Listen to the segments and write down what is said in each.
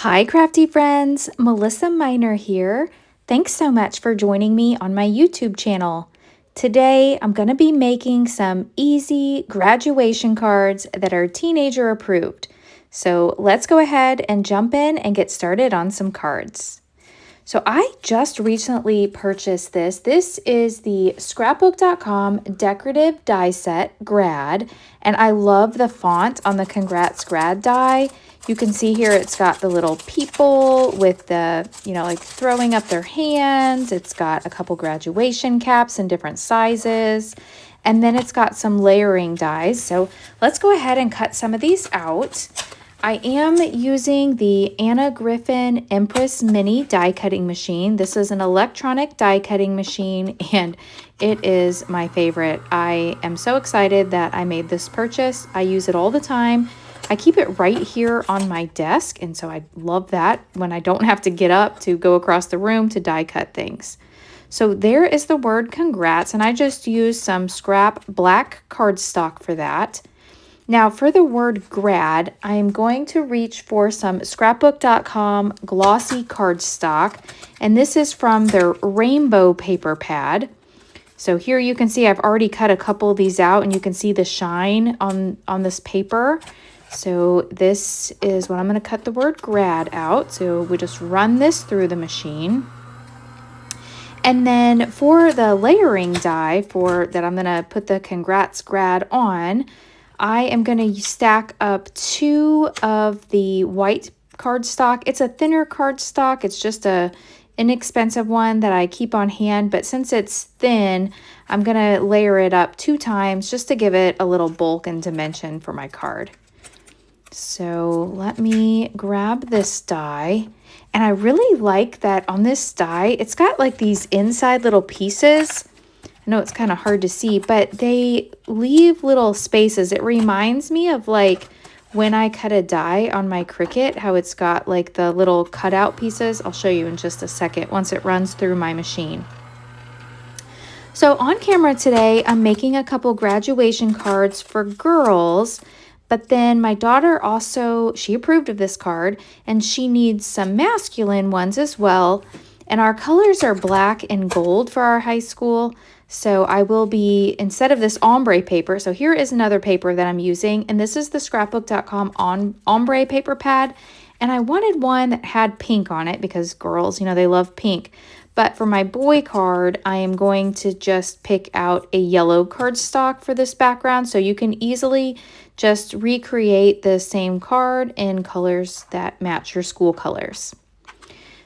Hi, crafty friends. Melissa Minor here. Thanks so much for joining me on my YouTube channel. Today, I'm going to be making some easy graduation cards that are teenager approved. So let's go ahead and jump in and get started on some cards. So I just recently purchased this. This is the Scrapbook.com decorative die set grad, and I love the font on the Congrats Grad die. You can see here it's got the little people with the, like throwing up their hands. It's got a couple graduation caps in different sizes, and then it's got some layering dies. So let's go ahead and cut some of these out. I am using the Anna Griffin Empress Mini die cutting machine. This is an electronic die cutting machine and it is my favorite. I am so excited that I made this purchase. I use it all the time. I keep it right here on my desk, and so I love that when I don't have to get up to go across the room to die cut things. So there is the word congrats, and I just used some scrap black cardstock for that. Now for the word grad, I'm going to reach for some scrapbook.com glossy cardstock, and this is from their rainbow paper pad. So here you can see I've already cut a couple of these out, and you can see the shine on this paper. So this is what I'm going to cut the word grad out. So we just run this through the machine. And then for the layering die that I'm going to put the congrats grad on, I am going to stack up 2 of the white cardstock. It's a thinner cardstock. It's just a inexpensive one that I keep on hand, but since it's thin, I'm going to layer it up 2 times just to give it a little bulk and dimension for my card. So let me grab this die, and I really like that on this die, it's got like these inside little pieces. I know it's kind of hard to see, but they leave little spaces. It reminds me of like when I cut a die on my Cricut, how it's got like the little cutout pieces. I'll show you in just a second once it runs through my machine. So on camera today, I'm making a couple graduation cards for girls, but then my daughter also, she approved of this card, and she needs some masculine ones as well. And our colors are black and gold for our high school. So I will be, instead of this ombre paper, so here is another paper that I'm using, and this is the scrapbook.com ombre paper pad. And I wanted one that had pink on it because girls, they love pink. But for my boy card, I am going to just pick out a yellow cardstock for this background. So you can easily just recreate the same card in colors that match your school colors.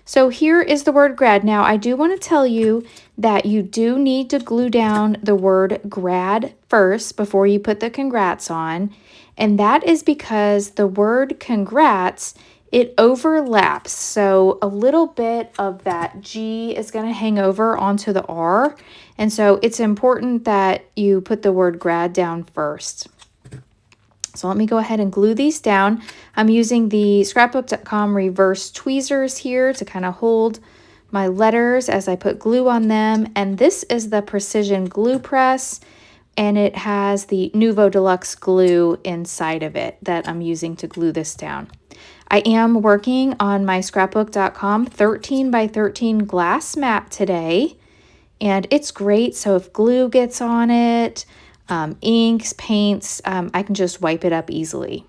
So here is the word grad. Now, I do want to tell you that you do need to glue down the word grad first before you put the congrats on. And that is because the word congrats, it overlaps. So a little bit of that G is going to hang over onto the R. And so it's important that you put the word grad down first. So let me go ahead and glue these down. I'm using the scrapbook.com reverse tweezers here to kind of hold my letters as I put glue on them. And this is the precision glue press, and it has the Nuvo Deluxe glue inside of it that I'm using to glue this down. I am working on my scrapbook.com 13 by 13 glass mat today, and it's great. So if glue gets on it, inks, paints, I can just wipe it up easily.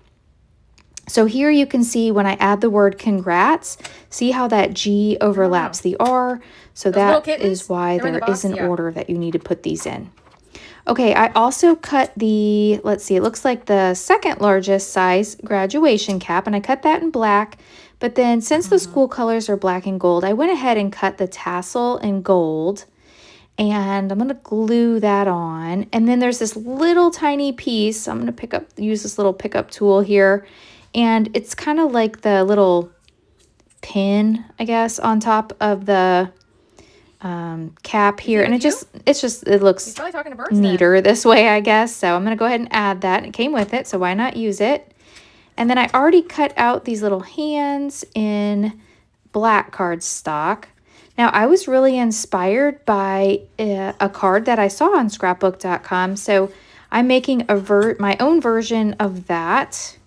So here you can see when I add the word congrats, see how that G overlaps the R. So that is why there is an order that you need to put these in. Okay, I also cut the, let's see, it looks like the second largest size graduation cap, and I cut that in black. But then since the school colors are black and gold, I went ahead and cut the tassel in gold. And I'm going to glue that on. And then there's this little tiny piece. I'm going to use this little pickup tool here. And it's kind of like the little pin, I guess, on top of the cap here. And it looks neater this way, I guess. So I'm going to go ahead and add that. It came with it, so why not use it? And then I already cut out these little hands in black cardstock. Now, I was really inspired by a card that I saw on scrapbook.com, so I'm making my own version of that.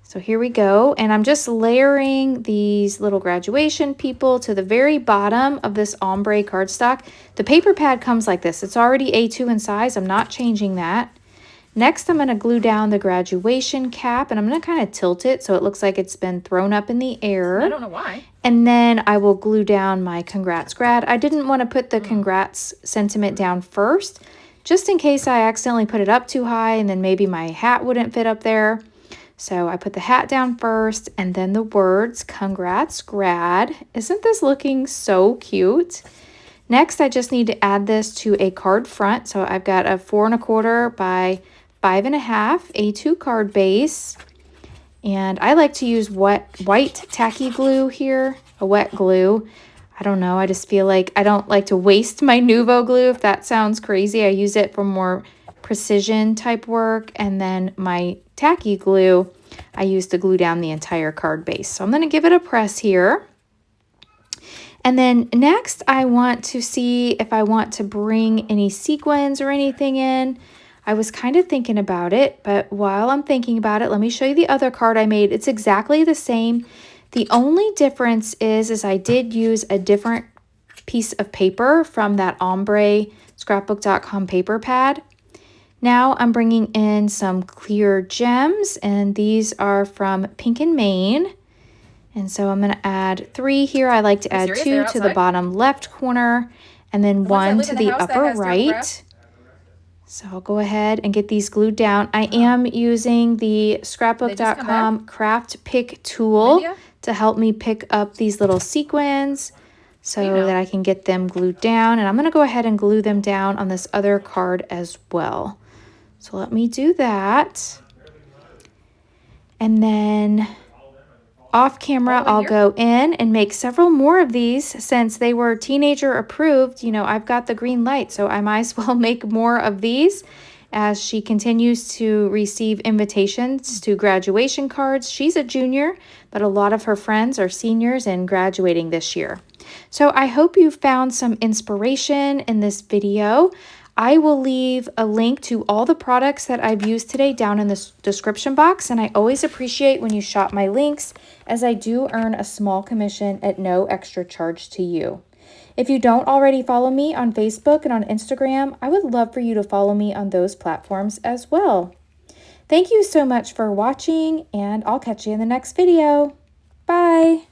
So So here we go, and I'm just layering these little graduation people to the very bottom of this ombre cardstock. The paper pad comes like this. It's already A2 in size. I'm not changing that. Next, I'm going to glue down the graduation cap, and I'm going to kind of tilt it so it looks like it's been thrown up in the air. I don't know why. And then I will glue down my congrats grad. I didn't want to put the congrats sentiment down first, just in case I accidentally put it up too high and then maybe my hat wouldn't fit up there. So I put the hat down first and then the words, congrats grad. Isn't this looking so cute? Next, I just need to add this to a card front. So I've got a 4 1/4 by 5 1/2 A2 card base. And I like to use white tacky glue here, a wet glue. I don't know, I just feel like I don't like to waste my Nuvo glue, if that sounds crazy. I use it for more precision type work, and then my tacky glue, I use to glue down the entire card base. So I'm going to give it a press here. And then next, I want to see if I want to bring any sequins or anything in. I was kind of thinking about it, but while I'm thinking about it, let me show you the other card I made. It's exactly the same. The only difference is I did use a different piece of paper from that ombre scrapbook.com paper pad. Now I'm bringing in some clear gems, and these are from Pink and Maine. And so I'm going to add 3 here. I like to add 2 to the bottom left corner, and then 1 to the upper right. So I'll go ahead and get these glued down. I am using the scrapbook.com craft pick tool to help me pick up these little sequins so that I can get them glued down. And I'm going to go ahead and glue them down on this other card as well. So let me do that. And then off camera, I'll go in and make several more of these. Since they were teenager approved, you know, I've got the green light, so I might as well make more of these as she continues to receive invitations to graduation cards. She's a junior, but a lot of her friends are seniors and graduating this year. So I hope you found some inspiration in this video. I will leave a link to all the products that I've used today down in the description box, and I always appreciate when you shop my links, as I do earn a small commission at no extra charge to you. If you don't already follow me on Facebook and on Instagram, I would love for you to follow me on those platforms as well. Thank you so much for watching, and I'll catch you in the next video. Bye!